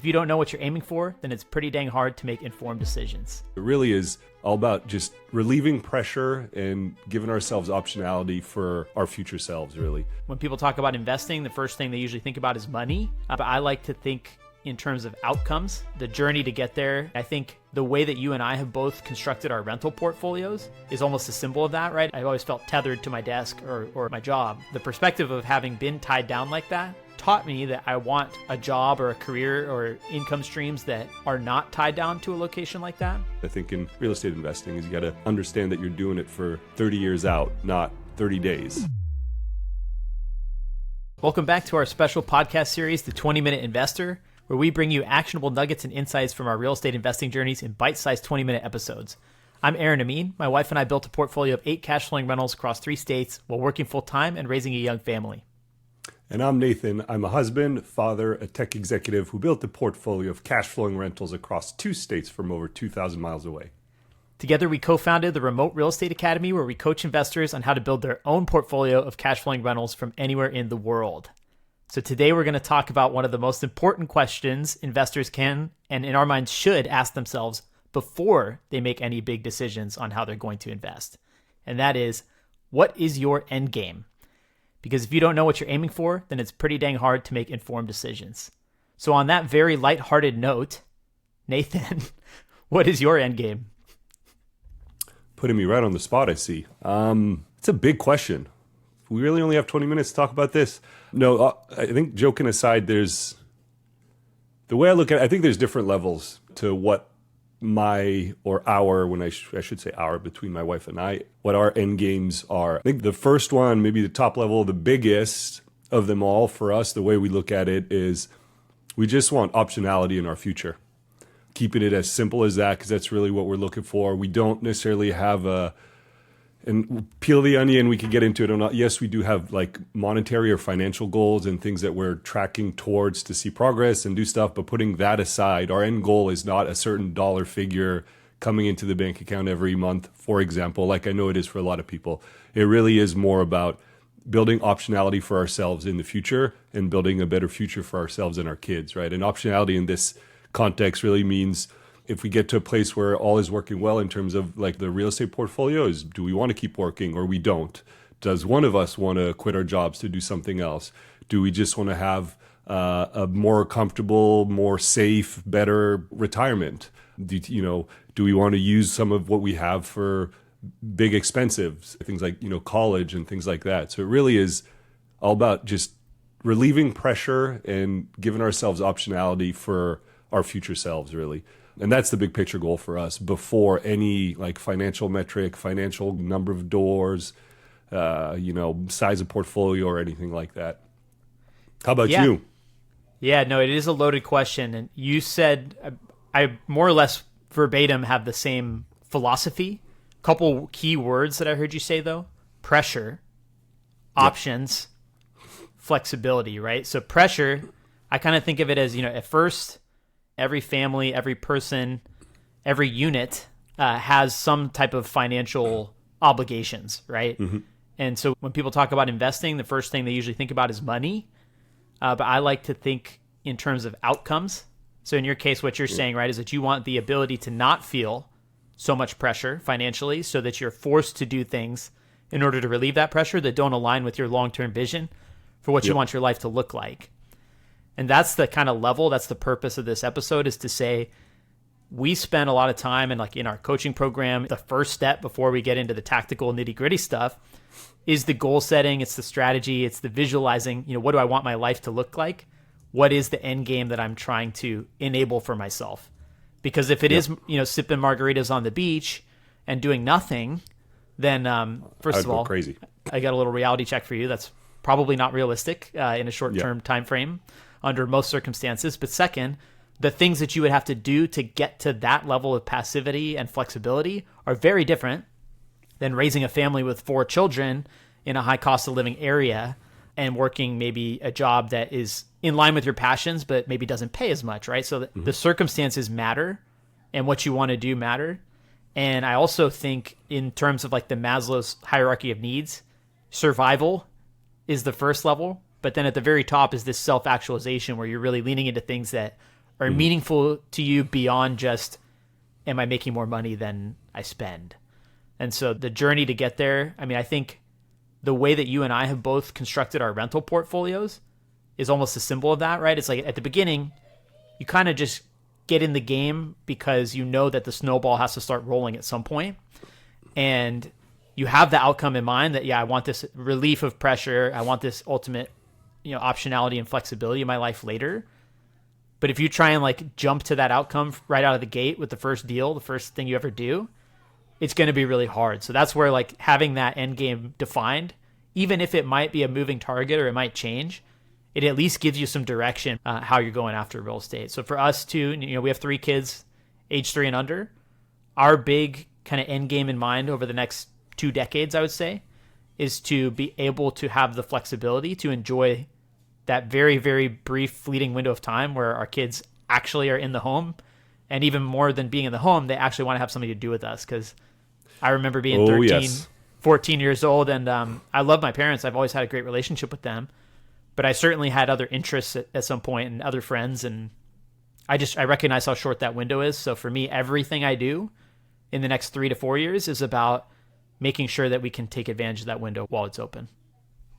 If you don't know what you're aiming for, then it's pretty dang hard to make informed decisions. It really is all about just relieving pressure and giving ourselves optionality for our future selves, really. When people talk about investing, the first thing they usually think about is money. But I like to think in terms of outcomes, the journey to get there. I think the way that you and I have both constructed our rental portfolios is almost a symbol of that, right? I've always felt tethered to my desk or my job. The perspective of having been tied down like that taught me that I want a job or a career or income streams that are not tied down to a location like that. I think in real estate investing is you got to understand that you're doing it for 30 years out, not 30 days. Welcome back to our special podcast series, The 20-Minute Investor, where we bring you actionable nuggets and insights from our real estate investing journeys in bite-sized 20-minute episodes. I'm Aaron Amin. My wife and I built a portfolio of 8 cash flowing rentals across 3 states while working full-time and raising a young family. And I'm Nathan. I'm a husband, father, a tech executive who built a portfolio of cash flowing rentals across 2 states from over 2,000 miles away. Together, we co-founded the Remote Real Estate Academy, where we coach investors on how to build their own portfolio of cash flowing rentals from anywhere in the world. So today we're going to talk about one of the most important questions investors can, and in our minds should, ask themselves before they make any big decisions on how they're going to invest. And that is, what is your end game? Because if you don't know what you're aiming for, then it's pretty dang hard to make informed decisions. So on that very lighthearted note, Nathan, what is your end game? Putting me right on the spot, I see. It's a big question. We really only have 20 minutes to talk about this. No, I think joking aside, the way I look at it, I think there's different levels to what I should say our, between my wife and I, what our end games are. I think the first one, maybe the top level, the biggest of them all for us, the way we look at it is we just want optionality in our future. Keeping it as simple as that, because that's really what we're looking for. We don't necessarily have and peel the onion, we could get into it or not. Yes, we do have like monetary or financial goals and things that we're tracking towards to see progress and do stuff. But putting that aside, our end goal is not a certain dollar figure coming into the bank account every month, for example, like I know it is for a lot of people. It really is more about building optionality for ourselves in the future and building a better future for ourselves and our kids, right? And optionality in this context really means if we get to a place where all is working well in terms of like the real estate portfolio, is do we want to keep working or we don't? Does one of us want to quit our jobs to do something else? Do we just want to have a more comfortable, more safe, better retirement? Do we want to use some of what we have for big expensive things like, college and things like that? So it really is all about just relieving pressure and giving ourselves optionality for our future selves, really. And that's the big picture goal for us before any like financial metric, financial number of doors, size of portfolio or anything like that. How about you? Yeah, no, it is a loaded question. And you said, I more or less verbatim have the same philosophy. Couple key words that I heard you say though: pressure, options, flexibility, right? So pressure, I kind of think of it as, at first, every family, every person, every unit has some type of financial obligations, right? Mm-hmm. And so when people talk about investing, the first thing they usually think about is money. But I like to think in terms of outcomes. So in your case, what you're saying, right, is that you want the ability to not feel so much pressure financially so that you're forced to do things in order to relieve that pressure that don't align with your long-term vision for what you want your life to look like. And that's the kind of level, that's the purpose of this episode, is to say we spend a lot of time and like in our coaching program, the first step before we get into the tactical nitty gritty stuff is the goal setting. It's the strategy. It's the visualizing, what do I want my life to look like? What is the end game that I'm trying to enable for myself? Because if it is, sipping margaritas on the beach and doing nothing, then first of all, crazy. I got a little reality check for you. That's probably not realistic in a short-term time frame under most circumstances. But second, the things that you would have to do to get to that level of passivity and flexibility are very different than raising a family with 4 children in a high cost of living area and working maybe a job that is in line with your passions, but maybe doesn't pay as much, right? So the circumstances matter and what you want to do matter. And I also think in terms of like the Maslow's hierarchy of needs, survival is the first level. But then at the very top is this self-actualization where you're really leaning into things that are meaningful to you beyond just, am I making more money than I spend? And so the journey to get there, I mean, I think the way that you and I have both constructed our rental portfolios is almost a symbol of that, right? It's like at the beginning, you kind of just get in the game because you know that the snowball has to start rolling at some point. And you have the outcome in mind that, yeah, I want this relief of pressure. I want this ultimate, optionality and flexibility in my life later. But if you try and like jump to that outcome right out of the gate with the first deal, the first thing you ever do, it's going to be really hard. So that's where like having that end game defined, even if it might be a moving target or it might change, it at least gives you some direction how you're going after real estate. So for us too, we have 3 kids, age 3 and under. Our big kind of end game in mind over the next 2 decades, I would say, is to be able to have the flexibility to enjoy that very, very brief fleeting window of time where our kids actually are in the home. And even more than being in the home, they actually want to have something to do with us. Because I remember being 14 years old, and I love my parents. I've always had a great relationship with them. But I certainly had other interests at some point and other friends. And I recognize how short that window is. So for me, everything I do in the next 3 to 4 years is about making sure that we can take advantage of that window while it's open.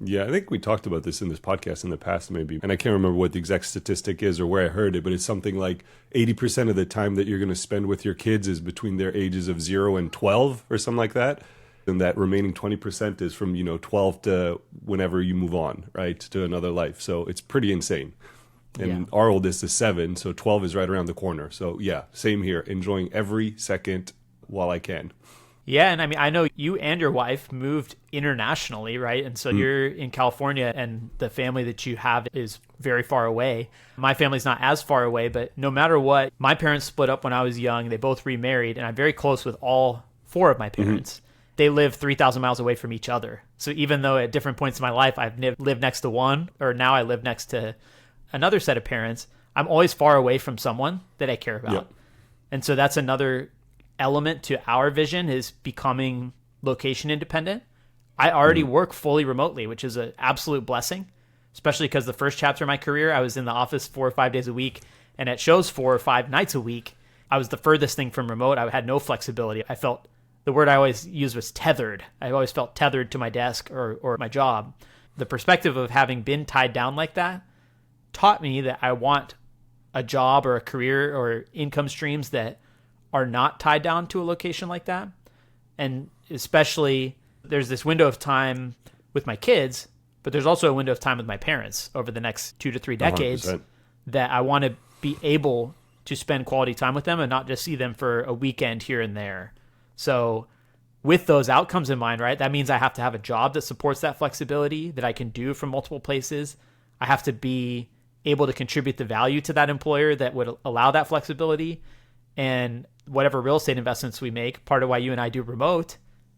Yeah, I think we talked about this in this podcast in the past maybe, and I can't remember what the exact statistic is or where I heard it, but it's something like 80% of the time that you're going to spend with your kids is between their ages of 0 and 12 or something like that. And that remaining 20% is from, 12 to whenever you move on, right, to another life. So it's pretty insane. And our oldest is 7, so 12 is right around the corner. So yeah, same here, enjoying every second while I can. Yeah, and I mean, I know you and your wife moved internationally, right? And so you're in California, and the family that you have is very far away. My family's not as far away, but no matter what, my parents split up when I was young. They both remarried, and I'm very close with all 4 of my parents. They live 3,000 miles away from each other. So even though at different points in my life I've lived next to one, or now I live next to another set of parents, I'm always far away from someone that I care about. Yep. And so that's another element to our vision, is becoming location independent. I already work fully remotely, which is an absolute blessing, especially because the first chapter of my career, I was in the office 4 or 5 days a week, and at shows 4 or 5 nights a week. I was the furthest thing from remote. I had no flexibility. I felt, the word I always used was tethered. I always felt tethered to my desk or my job. The perspective of having been tied down like that taught me that I want a job or a career or income streams that are not tied down to a location like that. And especially there's this window of time with my kids, but there's also a window of time with my parents over the next 2 to 3 decades 100%. that I want to be able to spend quality time with them and not just see them for a weekend here and there. So with those outcomes in mind, right, that means I have to have a job that supports that flexibility that I can do from multiple places. I have to be able to contribute the value to that employer that would allow that flexibility. And whatever real estate investments we make, part of why you and I do remote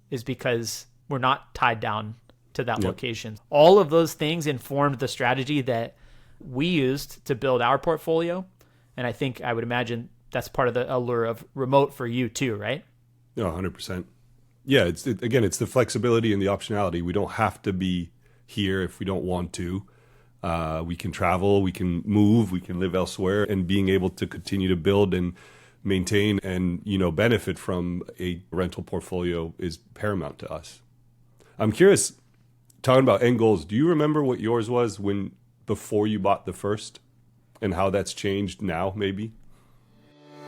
is because we're not tied down to that location. All of those things informed the strategy that we used to build our portfolio. And I think I would imagine that's part of the allure of remote for you too, right? No, 100%. Yeah, it's the flexibility and the optionality. We don't have to be here if we don't want to. We can travel, we can move, we can live elsewhere, and being able to continue to build and maintain and benefit from a rental portfolio is paramount to us. I'm curious, talking about end goals, do you remember what yours was before you bought the first, and how that's changed now maybe?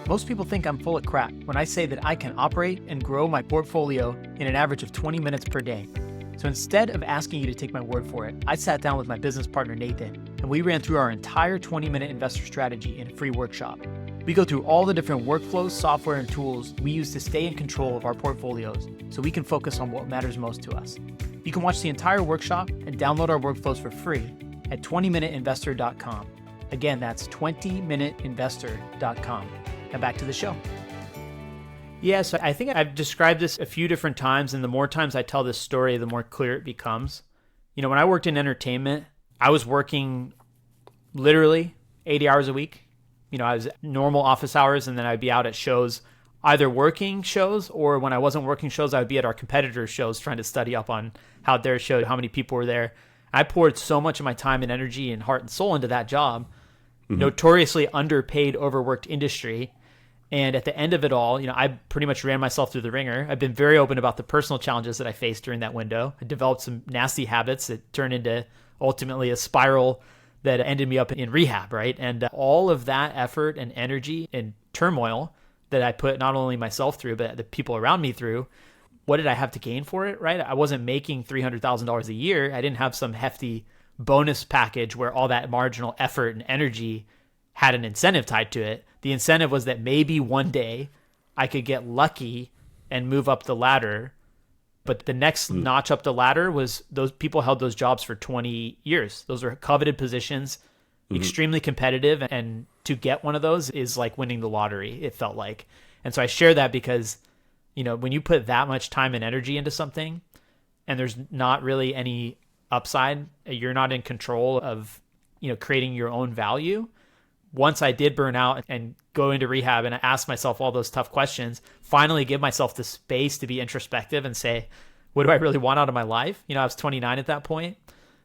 Most people think I'm full of crap when I say that I can operate and grow my portfolio in an average of 20 minutes per day. So instead of asking you to take my word for it, I sat down with my business partner Nathan, and we ran through our entire 20-minute investor strategy in a free workshop. We go through all the different workflows, software, and tools we use to stay in control of our portfolios so we can focus on what matters most to us. You can watch the entire workshop and download our workflows for free at 20minuteinvestor.com. Again, that's 20minuteinvestor.com. And back to the show. Yeah, so I think I've described this a few different times, and the more times I tell this story, the more clear it becomes. When I worked in entertainment, I was working literally 80 hours a week. I was normal office hours, and then I'd be out at shows, either working shows, or when I wasn't working shows, I would be at our competitors' shows trying to study up on how their show, how many people were there. I poured so much of my time and energy and heart and soul into that job notoriously underpaid, overworked industry. And at the end of it all, I pretty much ran myself through the ringer. I've been very open about the personal challenges that I faced during that window. I developed some nasty habits that turned into ultimately a spiral that ended me up in rehab, right? And all of that effort and energy and turmoil that I put not only myself through, but the people around me through, what did I have to gain for it, right? I wasn't making $300,000 a year. I didn't have some hefty bonus package where all that marginal effort and energy had an incentive tied to it. The incentive was that maybe one day I could get lucky and move up the ladder. But the next notch up the ladder was those people held those jobs for 20 years. Those are coveted positions, extremely competitive. And to get one of those is like winning the lottery, it felt like. And so I share that because, when you put that much time and energy into something and there's not really any upside, you're not in control of, creating your own value. Once I did burn out and go into rehab and I asked myself all those tough questions, finally give myself the space to be introspective and say, what do I really want out of my life? I was 29 at that point,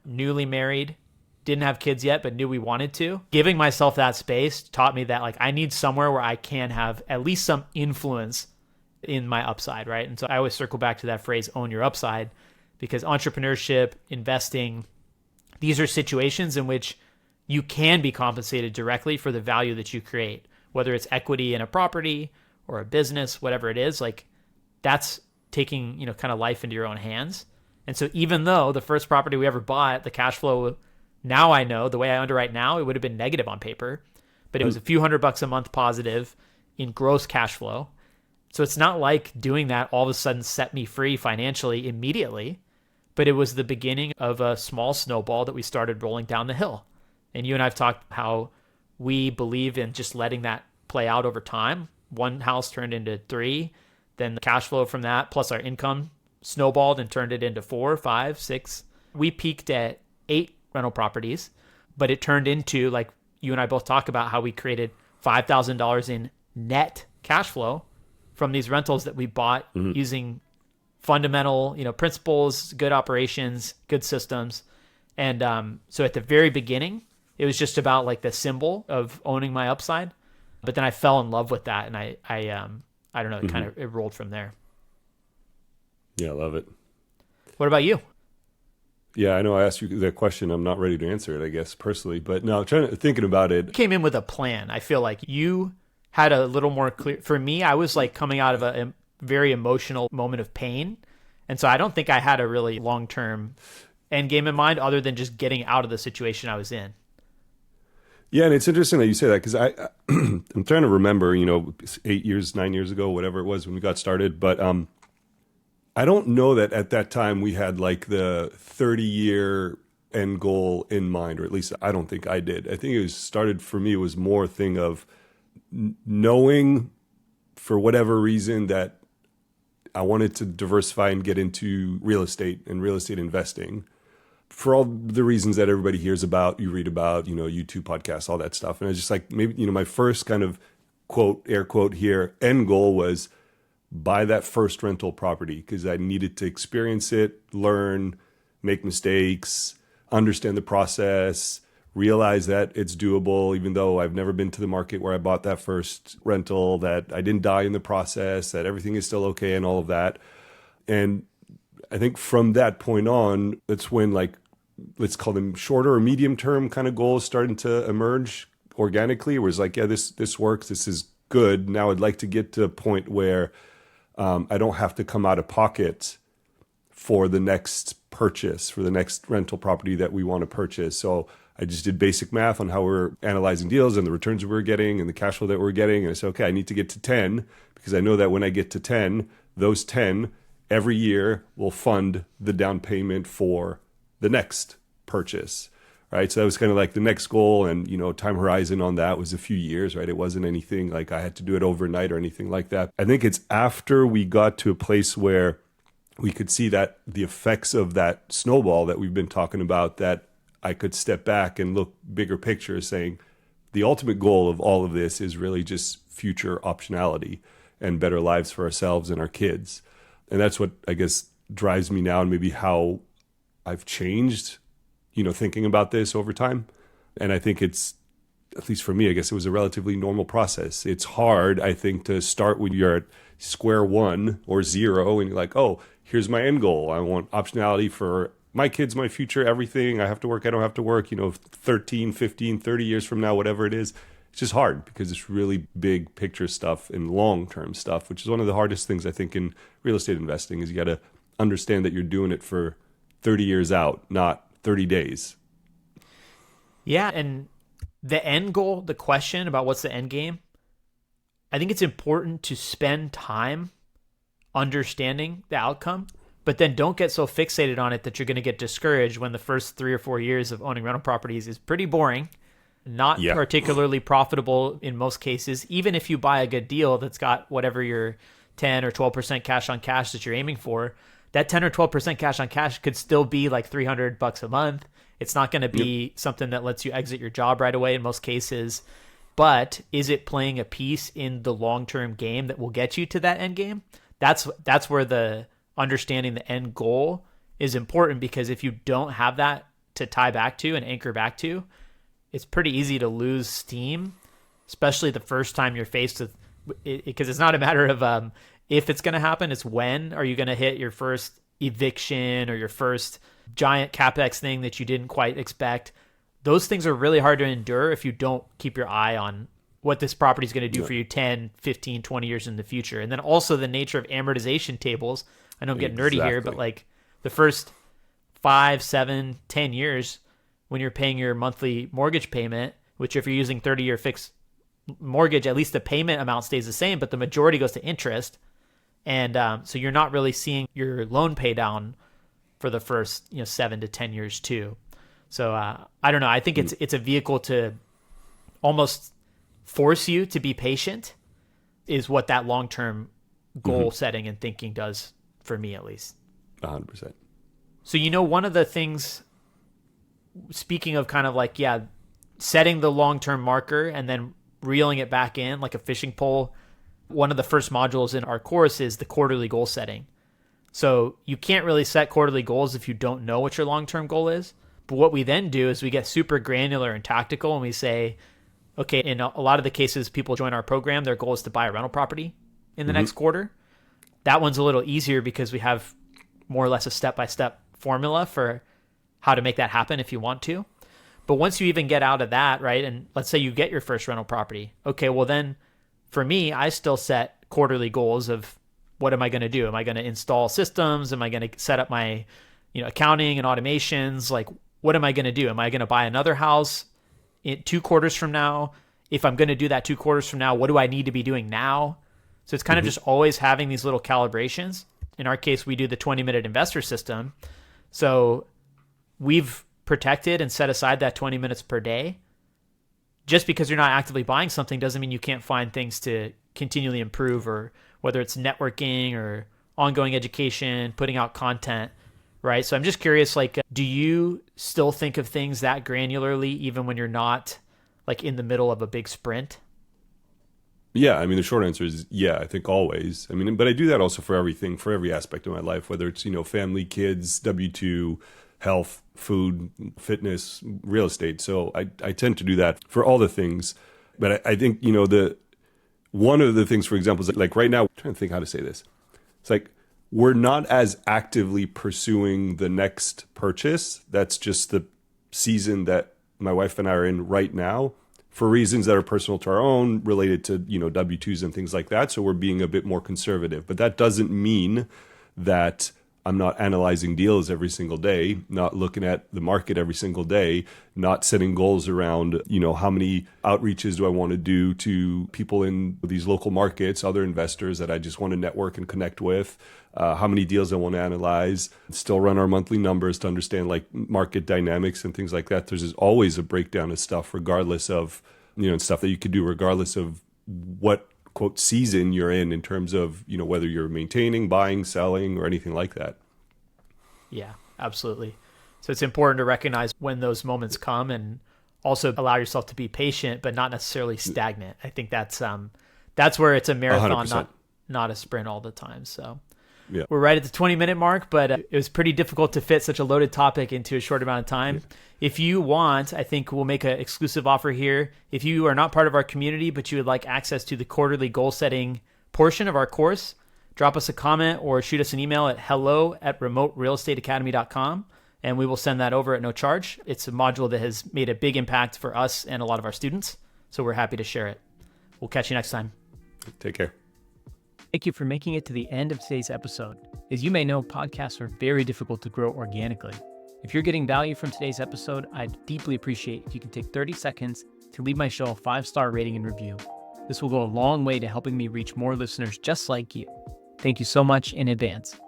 newly married, didn't have kids yet, but knew we wanted to. Giving myself that space taught me that I need somewhere where I can have at least some influence in my upside, right? And so I always circle back to that phrase, own your upside, because entrepreneurship, investing, these are situations in which you can be compensated directly for the value that you create, whether it's equity in a property or a business, whatever it is. That's taking, kind of life into your own hands. And so even though the first property we ever bought, the cash flow, now I know the way I underwrite now, it would have been negative on paper, but it was a few $100 a month positive in gross cash flow. So it's not like doing that all of a sudden set me free financially immediately, but it was the beginning of a small snowball that we started rolling down the hill. And you and I have talked how we believe in just letting that play out over time. One house turned into 3, then the cash flow from that plus our income snowballed and turned it into 4, 5, 6. We peaked at 8 rental properties, but it turned into, like you and I both talk about, how we created $5,000 in net cash flow from these rentals that we bought using fundamental, principles, good operations, good systems. And so at the very beginning, it was just about the symbol of owning my upside. But then I fell in love with that, and I don't know, it rolled from there. Yeah, I love it. What about you? Yeah, I know I asked you that question. I'm not ready to answer it, I guess, personally. But no, thinking about it. You came in with a plan. I feel like you had a little more clear. For me, I was coming out of a very emotional moment of pain. And so I don't think I had a really long-term end game in mind other than just getting out of the situation I was in. Yeah, and it's interesting that you say that because I'm trying to remember, 8 years, 9 years ago, whatever it was when we got started. But I don't know that at that time we had the 30-year end goal in mind, or at least I don't think I did. I think it started for me, it was more a thing of knowing for whatever reason that I wanted to diversify and get into real estate and real estate investing. For all the reasons that everybody hears about, you read about, YouTube podcasts, all that stuff. And I was just maybe, my first kind of quote, air quote here, end goal was buy that first rental property because I needed to experience it, learn, make mistakes, understand the process, realize that it's doable, even though I've never been to the market where I bought that first rental, that I didn't die in the process, that everything is still okay and all of that. And I think from that point on, it's when let's call them shorter or medium term kind of goals starting to emerge organically, where it's yeah, this works, this is good. Now I'd like to get to a point where I don't have to come out of pocket for the next purchase, for the next rental property that we want to purchase. So I just did basic math on how we're analyzing deals and the returns we were getting and the cash flow that we're getting. And I said, okay, I need to get to 10 because I know that when I get to 10, those 10 every year will fund the down payment for the next purchase, right? So that was kind of the next goal, and time horizon on that was a few years, right? It wasn't anything I had to do it overnight or anything like that. I think it's after we got to a place where we could see that the effects of that snowball that we've been talking about, that I could step back and look bigger picture, saying the ultimate goal of all of this is really just future optionality and better lives for ourselves and our kids. And that's what I guess drives me now, and maybe how I've changed, thinking about this over time. And I think it's at least for me, I guess it was a relatively normal process. It's hard, I think, to start when you're at square one or zero and you're like, oh, here's my end goal. I want optionality for my kids, my future, everything. I have to work, I don't have to work, 13, 15, 30 years from now, whatever it is. It's just hard because it's really big picture stuff and long-term stuff, which is one of the hardest things I think in real estate investing is you got to understand that you're doing it for 30 years out, not 30 days. Yeah, and the end goal, the question about what's the end game, I think it's important to spend time understanding the outcome, but then don't get so fixated on it that you're going to get discouraged when the first 3 or 4 years of owning rental properties is pretty boring, not particularly profitable in most cases. Even if you buy a good deal that's got whatever your 10 or 12% cash on cash that you're aiming for, that 10 or 12% cash on cash could still be like $300 a month. It's not going to be something that lets you exit your job right away in most cases. But is it playing a piece in the long-term game that will get you to that end game? That's where the understanding the end goal is important, because if you don't have that to tie back to and anchor back to, it's pretty easy to lose steam, especially the first time you're faced with it, because it's not a matter of if it's going to happen, it's when are you going to hit your first eviction or your first giant capex thing that you didn't quite expect. Those things are really hard to endure if you don't keep your eye on what this property is going to do for you 10, 15, 20 years in the future. And then also the nature of amortization tables. I know I'm getting nerdy here, but like the first 5, 7, 10 years when you're paying your monthly mortgage payment, which if you're using 30-year fixed mortgage, at least the payment amount stays the same, but the majority goes to interest. And so you're not really seeing your loan pay down for the first 7 to 10 years too. So I don't know. I think it's a vehicle to almost force you to be patient is what that long-term goal setting and thinking does for me, at least. 100%. So, one of the things, speaking of kind of like, setting the long-term marker and then reeling it back in like a fishing pole, one of the first modules in our course is the quarterly goal setting. So you can't really set quarterly goals if you don't know what your long-term goal is. But what we then do is we get super granular and tactical, and we say, okay, in a lot of the cases people join our program, their goal is to buy a rental property in the next quarter. That one's a little easier because we have more or less a step-by-step formula for how to make that happen if you want to. But once you even get out of that, right, and let's say you get your first rental property, okay, well then for me, I still set quarterly goals of what am I going to do? Am I going to install systems? Am I going to set up my accounting and automations? Like, what am I going to do? Am I going to buy another house in 2 quarters from now? If I'm going to do that 2 quarters from now, what do I need to be doing now? So it's kind of just always having these little calibrations. In our case, we do the 20-minute investor system. So we've protected and set aside that 20 minutes per day. Just because you're not actively buying something doesn't mean you can't find things to continually improve, or whether it's networking or ongoing education, putting out content, right? So I'm just curious, like, do you still think of things that granularly even when you're not like in the middle of a big sprint? Yeah, I mean, the short answer is I think always. I mean, but I do that also for everything, for every aspect of my life, whether it's, family, kids, W-2, health, food, fitness, real estate. So I tend to do that for all the things. But I think, one of the things, for example, is like right now, I'm trying to think how to say this. It's like we're not as actively pursuing the next purchase. That's just the season that my wife and I are in right now, for reasons that are personal to our own, related to, W-2s and things like that. So we're being a bit more conservative. But that doesn't mean that I'm not analyzing deals every single day, not looking at the market every single day, not setting goals around, how many outreaches do I want to do to people in these local markets, other investors that I just want to network and connect with, how many deals I want to analyze, still run our monthly numbers to understand like market dynamics and things like that. There's always a breakdown of stuff, regardless of, and stuff that you could do regardless of what quote season you're in terms of, whether you're maintaining, buying, selling, or anything like that. Yeah, absolutely. So it's important to recognize when those moments come and also allow yourself to be patient, but not necessarily stagnant. I think that's where it's a marathon, 100%. not a sprint all the time. So Yeah. We're right at the 20-minute mark, but it was pretty difficult to fit such a loaded topic into a short amount of time. Yeah. If you want, I think we'll make an exclusive offer here. If you are not part of our community, but you would like access to the quarterly goal setting portion of our course, drop us a comment or shoot us an email at hello@remoterealestateacademy.com, and we will send that over at no charge. It's a module that has made a big impact for us and a lot of our students, so we're happy to share it. We'll catch you next time. Take care. Thank you for making it to the end of today's episode. As you may know, podcasts are very difficult to grow organically. If you're getting value from today's episode, I'd deeply appreciate if you can take 30 seconds to leave my show a 5-star rating and review. This will go a long way to helping me reach more listeners just like you. Thank you so much in advance.